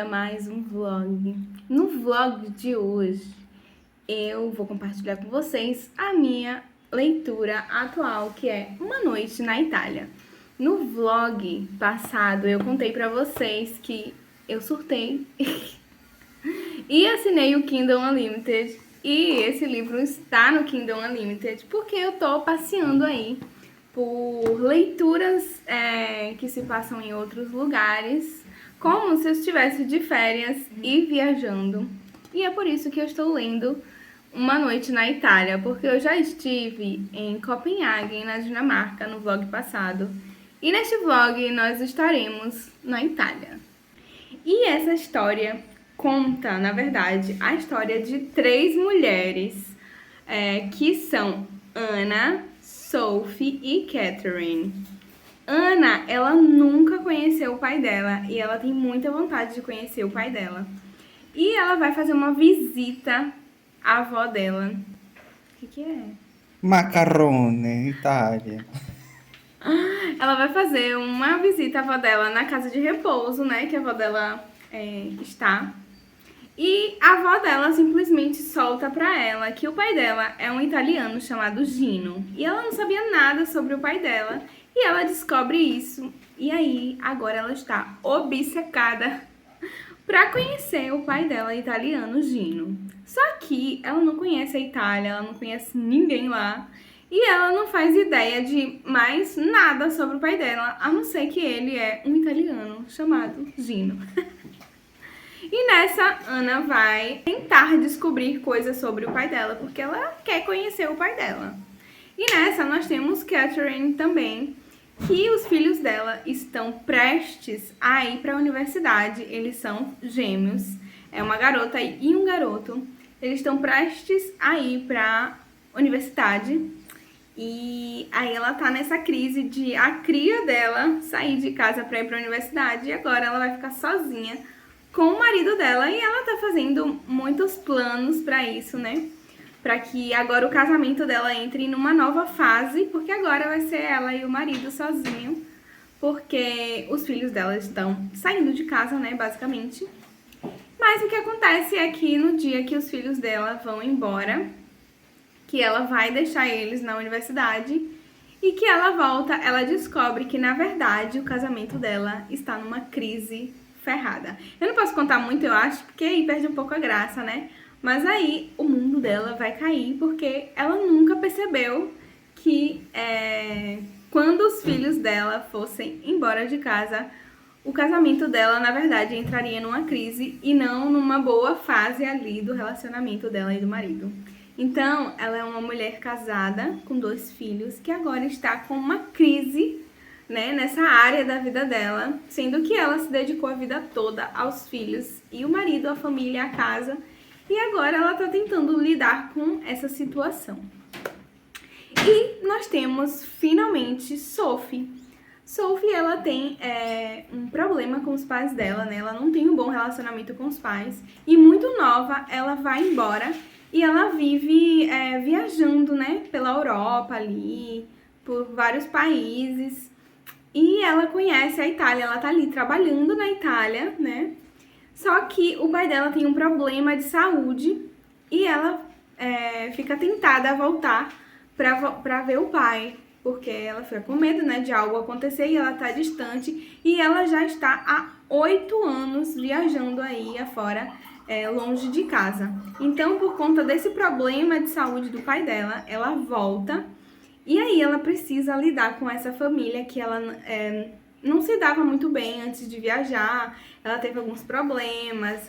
a mais um vlog. No vlog de hoje, eu vou compartilhar com vocês a minha leitura atual, que é Uma Noite na Itália. No vlog passado, eu contei pra vocês que eu surtei e assinei o Kindle Unlimited. E esse livro está no Kindle Unlimited porque eu tô passeando aí por leituras que se passam em outros lugares, como se eu estivesse de férias e viajando. E é por isso que eu estou lendo Uma Noite na Itália, porque eu já estive em Copenhague, na Dinamarca, no vlog passado. E neste vlog nós estaremos na Itália. E essa história conta, na verdade, a história de 3 mulheres que são Anna, Sophie e Catherine. Anna, ela nunca conheceu o pai dela e ela tem muita vontade de conhecer o pai dela. E ela vai fazer uma visita à avó dela. O que é? Macarrone, Itália. Ela vai fazer uma visita à avó dela na casa de repouso, né? Que a avó dela está. E a avó dela simplesmente solta pra ela que o pai dela é um italiano chamado Gino. E ela não sabia nada sobre o pai dela. E ela descobre isso. E aí, agora ela está obcecada pra conhecer o pai dela, italiano, Gino. Só que ela não conhece a Itália, ela não conhece ninguém lá. E ela não faz ideia de mais nada sobre o pai dela, a não ser que ele é um italiano chamado Gino. E nessa, Ana vai tentar descobrir coisas sobre o pai dela, porque ela quer conhecer o pai dela. E nessa, nós temos Catherine também, que os filhos dela estão prestes a ir para a universidade. Eles são gêmeos, é uma garota e um garoto. Eles estão prestes a ir para a universidade. E aí ela tá nessa crise de a cria dela sair de casa para ir para a universidade. E agora ela vai ficar sozinha com o marido dela e ela tá fazendo muitos planos pra isso, né? Pra que agora o casamento dela entre numa nova fase, porque agora vai ser ela e o marido sozinho, porque os filhos dela estão saindo de casa, né, basicamente. Mas o que acontece é que no dia que os filhos dela vão embora, que ela vai deixar eles na universidade e que ela volta, ela descobre que na verdade o casamento dela está numa crise ferrada. Eu não posso contar muito, eu acho, porque aí perde um pouco a graça, né? Mas aí o mundo dela vai cair porque ela nunca percebeu que quando os filhos dela fossem embora de casa, o casamento dela, na verdade, entraria numa crise e não numa boa fase ali do relacionamento dela e do marido. Então, ela é uma mulher casada com 2 filhos que agora está com uma crise, né, nessa área da vida dela, sendo que ela se dedicou a vida toda aos filhos e o marido, a família, a casa, e agora ela tá tentando lidar com essa situação. E nós temos finalmente Sophie. Sophie, ela tem um problema com os pais dela, né? Ela não tem um bom relacionamento com os pais e muito nova ela vai embora e ela vive viajando, né, pela Europa ali, por vários países. E ela conhece a Itália, ela tá ali trabalhando na Itália, né? Só que o pai dela tem um problema de saúde e ela fica tentada a voltar pra ver o pai, porque ela fica com medo, né, de algo acontecer e ela tá distante e ela já está há 8 anos viajando aí afora, longe de casa. Então, por conta desse problema de saúde do pai dela, ela volta. E aí ela precisa lidar com essa família que ela não se dava muito bem antes de viajar. Ela teve alguns problemas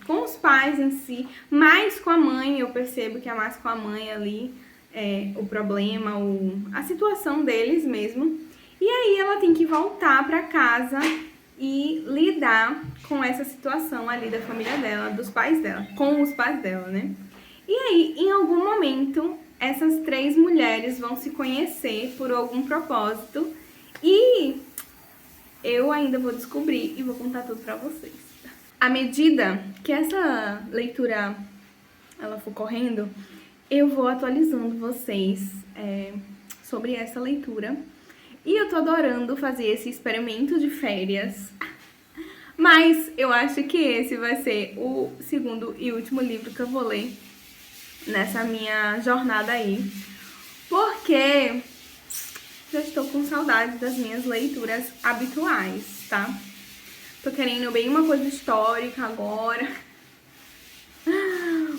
com os pais em si, mais com a mãe. Eu percebo que é mais com a mãe ali o problema, a situação deles mesmo. E aí ela tem que voltar para casa e lidar com essa situação ali da família dela, dos pais dela, com os pais dela, né? E aí, em algum momento, essas 3 mulheres vão se conhecer por algum propósito e eu ainda vou descobrir e vou contar tudo pra vocês. À medida que essa leitura ela for correndo, eu vou atualizando vocês sobre essa leitura. E eu tô adorando fazer esse experimento de férias, Mas eu acho que esse vai ser o segundo e último livro que eu vou ler nessa minha jornada aí. Porque já estou com saudade das minhas leituras habituais, tá? Tô querendo bem uma coisa histórica agora.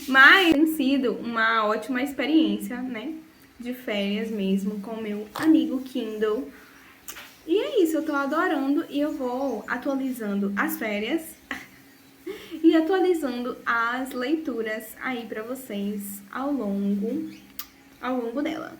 Mas tem sido uma ótima experiência, né? De férias mesmo, com o meu amigo Kindle. E é isso, eu tô adorando e eu vou atualizando as férias e atualizando as leituras aí pra vocês ao longo dela.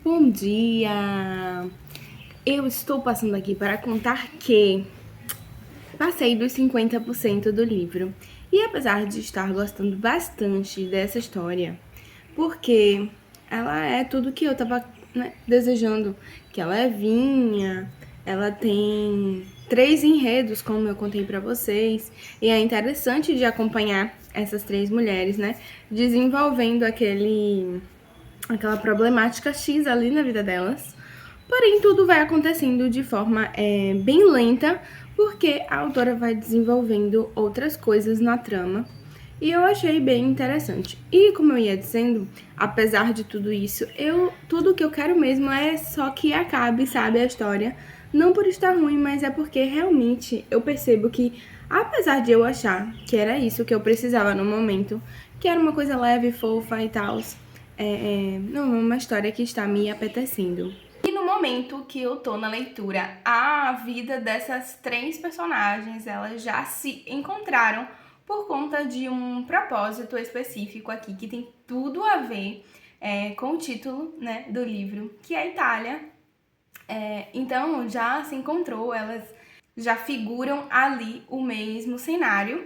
Bom dia! Eu estou passando aqui para contar que passei dos 50% do livro. E apesar de estar gostando bastante dessa história, porque ela é tudo que eu estava desejando, que ela é vinha, ela tem 3 enredos, como eu contei para vocês, e é interessante de acompanhar essas 3 mulheres, né, desenvolvendo aquela problemática X ali na vida delas. Porém, tudo vai acontecendo de forma bem lenta, porque a autora vai desenvolvendo outras coisas na trama. E eu achei bem interessante. E como eu ia dizendo, apesar de tudo isso, tudo que eu quero mesmo é só que acabe, sabe, a história. Não por estar ruim, mas é porque realmente eu percebo que, apesar de eu achar que era isso que eu precisava no momento, que era uma coisa leve, fofa e tal, não é uma história que está me apetecendo. E no momento que eu tô na leitura, a vida dessas 3 personagens, elas já se encontraram por conta de um propósito específico aqui, que tem tudo a ver com o título, né, do livro, que é a Itália. Então, já se encontrou, elas já figuram ali o mesmo cenário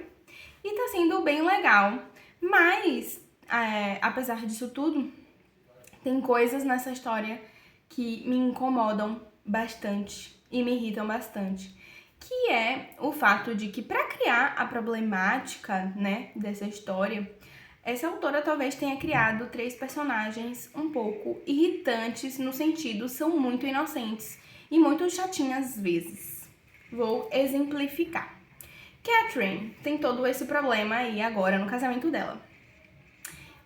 e tá sendo bem legal. Mas, apesar disso tudo, tem coisas nessa história que me incomodam bastante e me irritam bastante, que é o fato de que para criar a problemática, né, dessa história, essa autora talvez tenha criado 3 personagens um pouco irritantes, no sentido, são muito inocentes e muito chatinhas às vezes. Vou exemplificar. Catherine tem todo esse problema aí agora no casamento dela.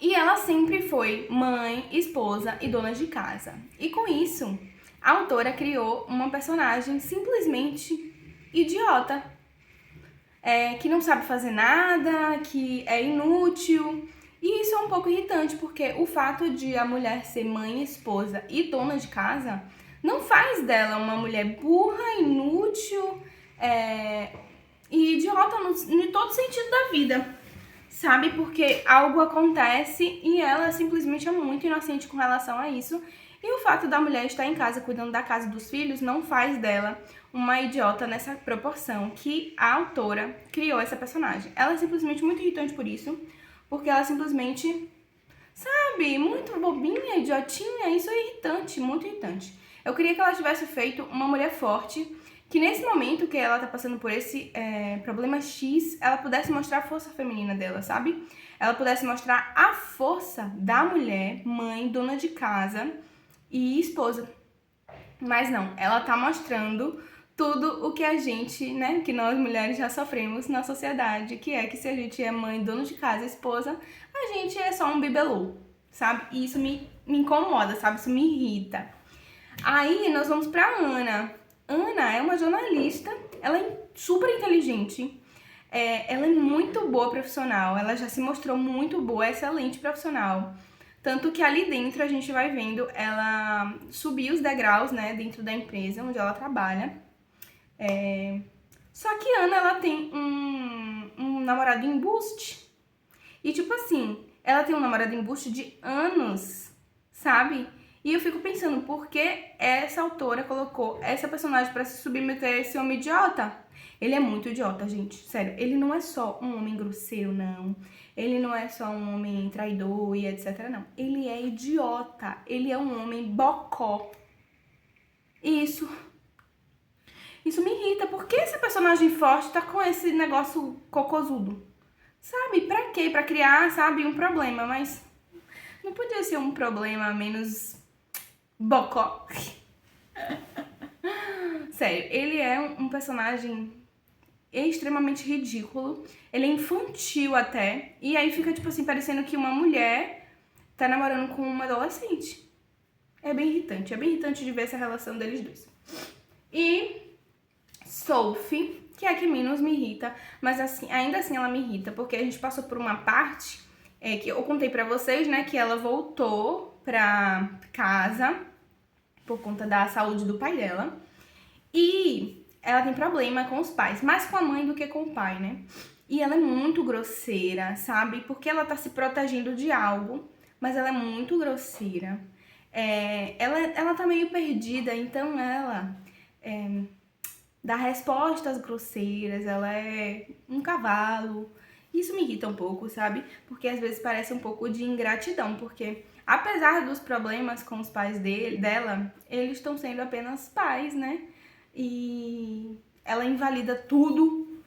E ela sempre foi mãe, esposa e dona de casa. E com isso, a autora criou uma personagem simplesmente idiota, que não sabe fazer nada, que é inútil. E isso é um pouco irritante, porque o fato de a mulher ser mãe, esposa e dona de casa não faz dela uma mulher burra, inútil e idiota em todo sentido da vida, sabe? Porque algo acontece e ela simplesmente é muito inocente com relação a isso. E o fato da mulher estar em casa cuidando da casa e dos filhos não faz dela uma idiota nessa proporção que a autora criou essa personagem. Ela é simplesmente muito irritante por isso, porque ela simplesmente, sabe, muito bobinha, idiotinha, isso é irritante, muito irritante. Eu queria que ela tivesse feito uma mulher forte, que nesse momento que ela tá passando por esse problema X, ela pudesse mostrar a força feminina dela, sabe? Ela pudesse mostrar a força da mulher, mãe, dona de casa e esposa. Mas não, ela tá mostrando tudo o que a gente, né, que nós mulheres já sofremos na sociedade, que é que se a gente é mãe, dona de casa, esposa, a gente é só um bibelô, sabe? E isso me incomoda, sabe? Isso me irrita. Aí nós vamos pra Ana. Ana é uma jornalista, ela é super inteligente, ela é muito boa profissional, ela já se mostrou muito boa, excelente profissional. Tanto que ali dentro a gente vai vendo ela subir os degraus, né, dentro da empresa onde ela trabalha. Só que Ana, ela tem um namorado embuste. E tipo assim, ela tem um namorado embuste de anos, sabe? E eu fico pensando, por que essa autora colocou essa personagem pra se submeter a esse homem idiota? Ele é muito idiota, gente. Sério, ele não é só um homem grosseiro, não. Ele não é só um homem traidor e etc, não. Ele é idiota. Ele é um homem bocó. E isso me irrita. Por que esse personagem forte tá com esse negócio cocosudo? Sabe, pra quê? Pra criar, sabe, um problema, mas não podia ser um problema menos bocó. Sério, ele é um personagem extremamente ridículo. Ele é infantil até. E aí fica, tipo assim, parecendo que uma mulher tá namorando com uma adolescente. É bem irritante de ver essa relação deles dois. E Sophie, que é a que menos me irrita, mas assim, ainda assim ela me irrita, porque a gente passou por uma parte que eu contei pra vocês, né, que ela voltou pra casa por conta da saúde do pai dela. E ela tem problema com os pais, mais com a mãe do que com o pai, né? E ela é muito grosseira, sabe? Porque ela tá se protegendo de algo, mas ela é muito grosseira. Ela tá meio perdida, então ela dá respostas grosseiras, ela é um cavalo. Isso me irrita um pouco, sabe? Porque às vezes parece um pouco de ingratidão, porque apesar dos problemas com os pais dela, eles estão sendo apenas pais, né? E ela invalida tudo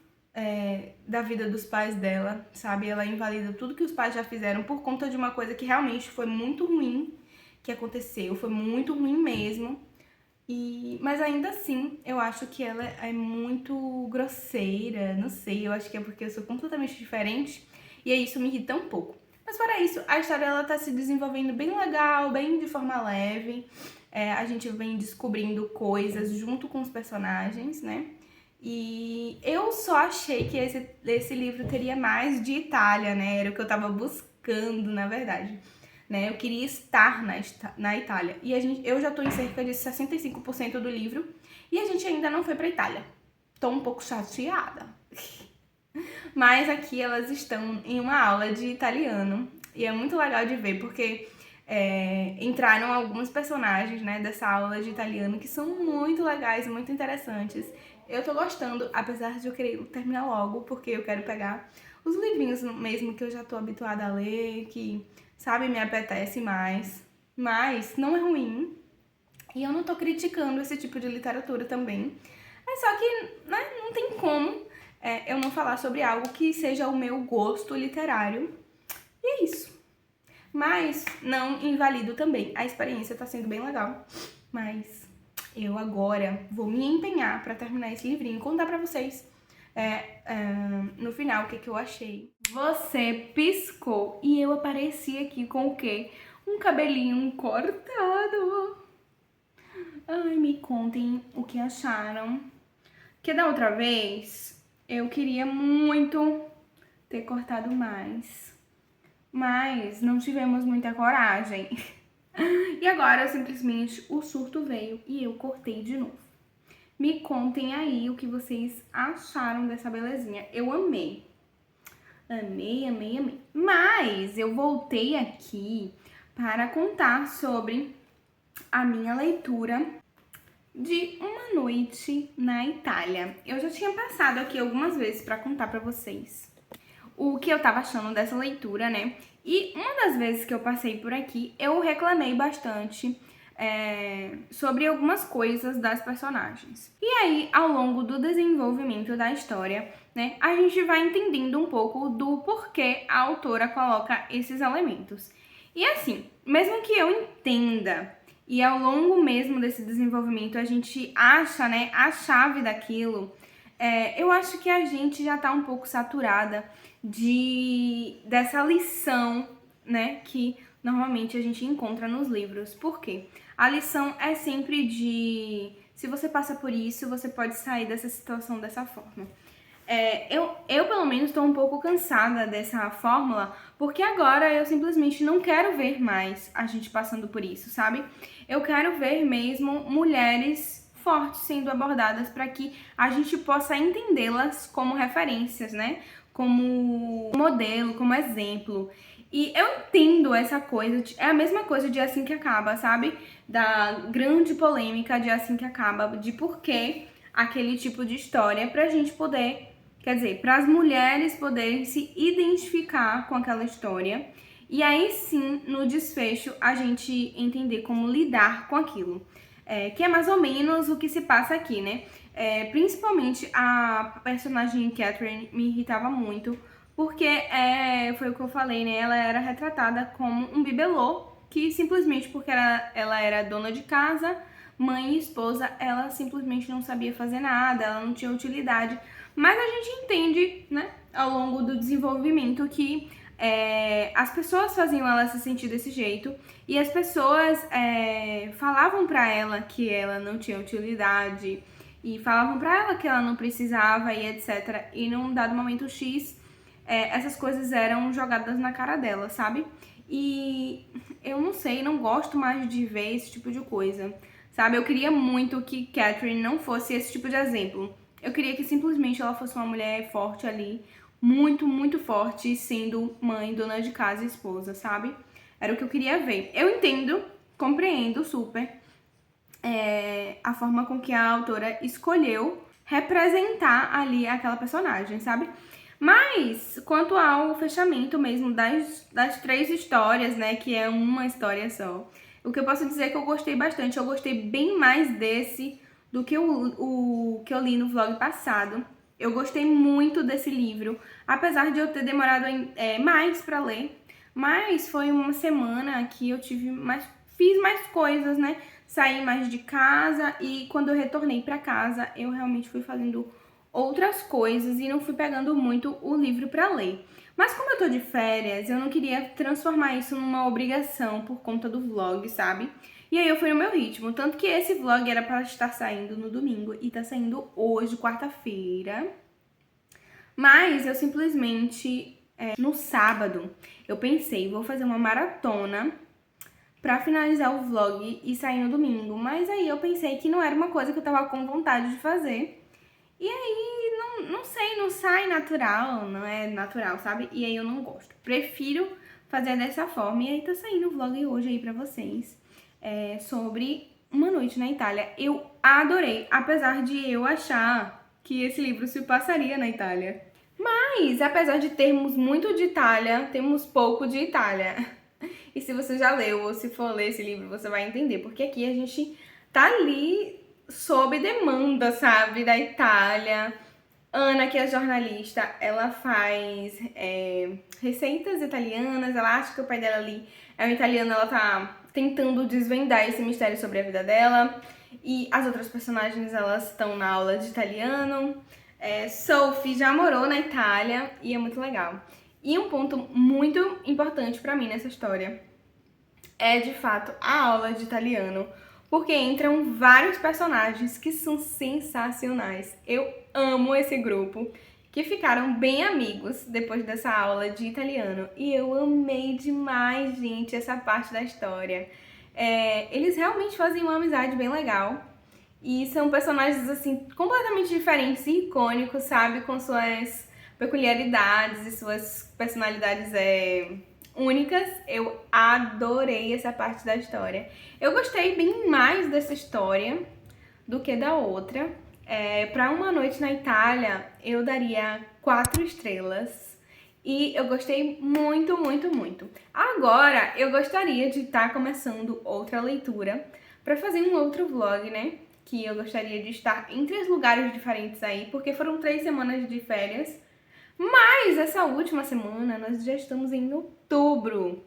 da vida dos pais dela, sabe? Ela invalida tudo que os pais já fizeram por conta de uma coisa que realmente foi muito ruim que aconteceu, foi muito ruim mesmo. Mas ainda assim, eu acho que ela é muito grosseira, não sei, eu acho que é porque eu sou completamente diferente e aí isso me irrita um pouco. Mas fora isso, a história ela tá se desenvolvendo bem legal, bem de forma leve. A gente vem descobrindo coisas junto com os personagens, né? E eu só achei que esse livro teria mais de Itália, né? Era o que eu tava buscando, na verdade. Né? Eu queria estar na Itália. E eu já tô em cerca de 65% do livro e a gente ainda não foi pra Itália. Tô um pouco chateada. Mas aqui elas estão em uma aula de italiano e é muito legal de ver porque entraram alguns personagens, né, dessa aula de italiano que são muito legais, muito interessantes. Eu tô gostando, apesar de eu querer terminar logo, porque eu quero pegar os livrinhos mesmo que eu já tô habituada a ler, que, sabe, me apetece mais. Mas não é ruim e eu não tô criticando esse tipo de literatura também. É só que, né, não tem como eu não falar sobre algo que seja o meu gosto literário. E é isso. Mas não invalido também. A experiência tá sendo bem legal. Mas eu agora vou me empenhar pra terminar esse livrinho e contar pra vocês no final, o que eu achei. Você piscou e eu apareci aqui com o quê? Um cabelinho cortado. Ai, me contem o que acharam. Porque da outra vez, eu queria muito ter cortado mais. Mas não tivemos muita coragem. E agora, simplesmente, o surto veio e eu cortei de novo. Me contem aí o que vocês acharam dessa belezinha. Eu amei. Amei, amei, amei. Mas eu voltei aqui para contar sobre a minha leitura de Uma Noite na Itália. Eu já tinha passado aqui algumas vezes para contar para vocês o que eu tava achando dessa leitura, né? E uma das vezes que eu passei por aqui, eu reclamei bastante sobre algumas coisas das personagens. E aí, ao longo do desenvolvimento da história, né, a gente vai entendendo um pouco do porquê a autora coloca esses elementos. E assim, mesmo que eu entenda e ao longo mesmo desse desenvolvimento a gente acha, né, a chave daquilo, eu acho que a gente já tá um pouco saturada dessa lição, né, que normalmente a gente encontra nos livros. Por quê? A lição é sempre se você passa por isso, você pode sair dessa situação dessa forma. Eu pelo menos estou um pouco cansada dessa fórmula, porque agora eu simplesmente não quero ver mais a gente passando por isso, sabe? Eu quero ver mesmo mulheres fortes sendo abordadas para que a gente possa entendê-las como referências, né? Como modelo, como exemplo. E eu entendo essa coisa, é a mesma coisa de Assim que Acaba, sabe? Da grande polêmica de Assim que Acaba, de por que aquele tipo de história pra gente poder, quer dizer, para as mulheres poderem se identificar com aquela história. E aí sim, no desfecho, a gente entender como lidar com aquilo. Que é mais ou menos o que se passa aqui, né? Principalmente a personagem Catherine me irritava muito, porque foi o que eu falei, né? Ela era retratada como um bibelô, que simplesmente porque ela era dona de casa, mãe e esposa, ela simplesmente não sabia fazer nada, ela não tinha utilidade. Mas a gente entende, né, ao longo do desenvolvimento que as pessoas faziam ela se sentir desse jeito e as pessoas falavam pra ela que ela não tinha utilidade e falavam pra ela que ela não precisava e etc. E num dado momento X, essas coisas eram jogadas na cara dela, sabe? E eu não sei, não gosto mais de ver esse tipo de coisa, sabe? Eu queria muito que Catherine não fosse esse tipo de exemplo. Eu queria que simplesmente ela fosse uma mulher forte ali, muito, muito forte, sendo mãe, dona de casa e esposa, sabe? Era o que eu queria ver. Eu entendo, compreendo super a forma com que a autora escolheu representar ali aquela personagem, sabe? Mas, quanto ao fechamento mesmo das 3 histórias, né, que é uma história só, o que eu posso dizer é que eu gostei bastante. Eu gostei bem mais desse do que o que eu li no vlog passado. Eu gostei muito desse livro, apesar de eu ter demorado mais pra ler. Mas foi uma semana que eu fiz mais coisas, né? Saí mais de casa e quando eu retornei pra casa, eu realmente fui fazendo outras coisas e não fui pegando muito o livro pra ler. Mas como eu tô de férias, eu não queria transformar isso numa obrigação por conta do vlog, sabe? E aí eu fui no meu ritmo, tanto que esse vlog era pra estar saindo no domingo e tá saindo hoje, quarta-feira. Mas eu simplesmente, no sábado, eu pensei, vou fazer uma maratona pra finalizar o vlog e sair no domingo. Mas aí eu pensei que não era uma coisa que eu tava com vontade de fazer. E aí, não sei, não sai natural, não é natural, sabe? E aí eu não gosto. Prefiro fazer dessa forma. E aí tá saindo o vlog hoje aí pra vocês sobre Uma Noite na Itália. Eu adorei, apesar de eu achar que esse livro se passaria na Itália. Mas, apesar de termos muito de Itália, temos pouco de Itália. E se você já leu ou se for ler esse livro, você vai entender. Porque aqui a gente tá ali sob demanda, sabe, da Itália. Ana, que é jornalista, ela faz receitas italianas, ela acha que o pai dela ali é um italiano, ela tá tentando desvendar esse mistério sobre a vida dela. E as outras personagens, elas estão na aula de italiano. Sophie já morou na Itália e é muito legal. E um ponto muito importante pra mim nessa história é, de fato, a aula de italiano, porque entram vários personagens que são sensacionais. Eu amo esse grupo, que ficaram bem amigos depois dessa aula de italiano. E eu amei demais, gente, essa parte da história. Eles realmente fazem uma amizade bem legal. E são personagens, assim, completamente diferentes e icônicos, sabe? Com suas peculiaridades e suas personalidades únicas. Eu adorei essa parte da história. Eu gostei bem mais dessa história do que da outra. Para Uma Noite na Itália, eu daria 4 estrelas. E eu gostei muito, muito, muito. Agora, eu gostaria de estar começando outra leitura para fazer um outro vlog, né? Que eu gostaria de estar em 3 lugares diferentes aí, porque foram 3 semanas de férias. Mas essa última semana nós já estamos em outubro.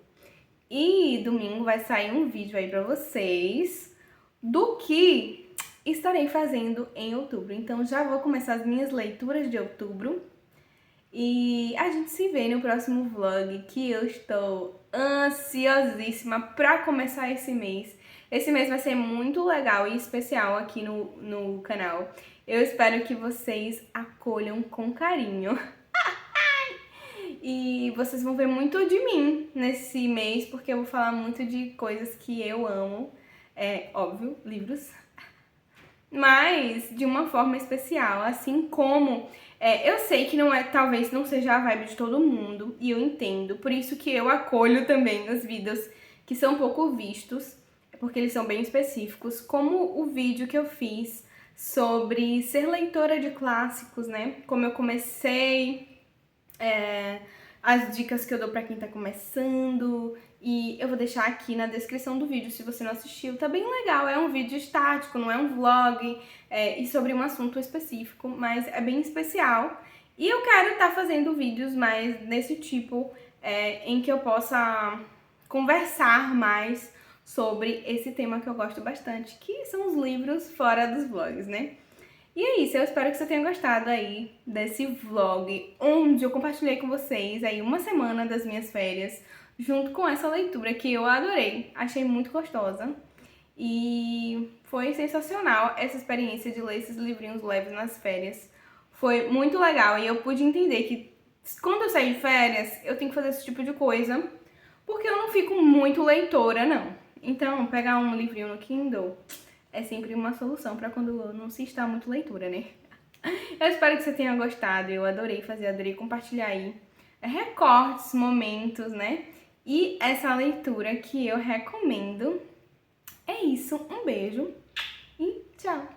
E domingo vai sair um vídeo aí pra vocês do que estarei fazendo em outubro. Então já vou começar as minhas leituras de outubro. E a gente se vê no próximo vlog, que eu estou ansiosíssima pra começar esse mês. Esse mês vai ser muito legal e especial aqui no canal. Eu espero que vocês acolham com carinho. E vocês vão ver muito de mim nesse mês, porque eu vou falar muito de coisas que eu amo. Óbvio, livros. Mas de uma forma especial, assim como eu sei que talvez não seja a vibe de todo mundo, e eu entendo, por isso que eu acolho também os vídeos que são pouco vistos, porque eles são bem específicos, como o vídeo que eu fiz sobre ser leitora de clássicos, né? Como eu comecei, as dicas que eu dou pra quem tá começando, e eu vou deixar aqui na descrição do vídeo se você não assistiu. Tá bem legal, é um vídeo estático, não é um vlog, e sobre um assunto específico, mas é bem especial. E eu quero estar fazendo vídeos mais desse tipo, em que eu possa conversar mais sobre esse tema que eu gosto bastante, que são os livros fora dos vlogs, né? E é isso, eu espero que você tenha gostado aí desse vlog, onde eu compartilhei com vocês aí uma semana das minhas férias, junto com essa leitura que eu adorei, achei muito gostosa. E foi sensacional essa experiência de ler esses livrinhos leves nas férias. Foi muito legal e eu pude entender que quando eu sair de férias, eu tenho que fazer esse tipo de coisa, porque eu não fico muito leitora, não. Então, pegar um livrinho no Kindle é sempre uma solução para quando não se está muito leitura, né? Eu espero que você tenha gostado, eu adorei compartilhar aí recortes, momentos, né? E essa leitura que eu recomendo. É isso, um beijo e tchau!